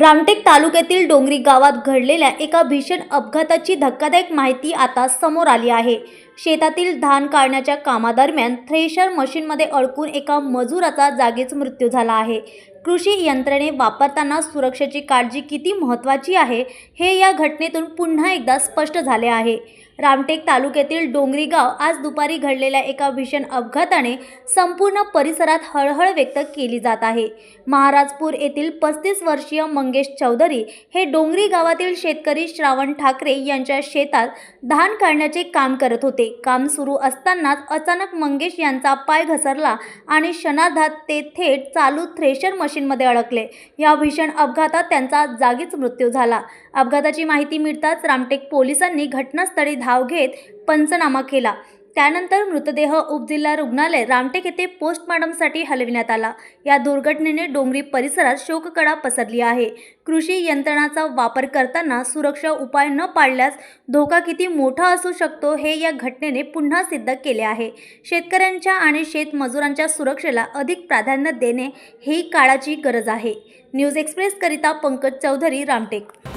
रामटेक तालुक्यातील डोंगरी गावात घडलेल्या एका भीषण अपघाताची धक्कादायक माहिती आता समोर आली आहे। शेतातील धान काढण्याच्या कामादरम्यान थ्रेशर मशीनमध्ये अडकून एका मजुराचा जागीच मृत्यू झाला आहे। कृषी यंत्रणे वापरताना सुरक्षेची काळजी किती महत्त्वाची आहे हे या घटनेतून पुन्हा एकदा स्पष्ट झाले आहे। रामटेक तालुक्यातील डोंगरी गाव आज दुपारी घडलेल्या एका भीषण अपघाताने संपूर्ण परिसरात हळहळ व्यक्त केली जात आहे। महाराजपूर येथील 35 वर्षीय मंगेश चौधरी हे डोंगरी गावातील शेतकरी श्रावण ठाकरे यांच्या शेतात धान काढण्याचे काम करत होते। काम सुरू असतानाच अचानक मंगेश यांचा पाय घसरला आणि क्षणार्धात ते थेट चालू थ्रेशर मशीनमध्ये अडकले। या भीषण अपघातात त्यांचा जागीच मृत्यू झाला। अपघाताची माहिती मिळताच रामटेक पोलिसांनी घटनास्थळी धाव घेत पंचनामा केला। त्यानंतर मृतदेह उपजिल्हा रुग्णालय रामटेक येथे पोस्टमॉर्टमसाठी हलविण्यात आला। या दुर्घटनेने डोंगरी परिसरात शोककळा पसरली आहे। कृषी यंत्रणाचा वापर करताना सुरक्षा उपाय न पाळल्यास धोका किती मोठा असू शकतो हे या घटनेने पुन्हा सिद्ध केले आहे। शेतकऱ्यांच्या आणि शेतमजुरांच्या सुरक्षेला अधिक प्राधान्य देणे ही काळाची गरज आहे। न्यूज एक्सप्रेस करिता पंकज चौधरी, रामटेक।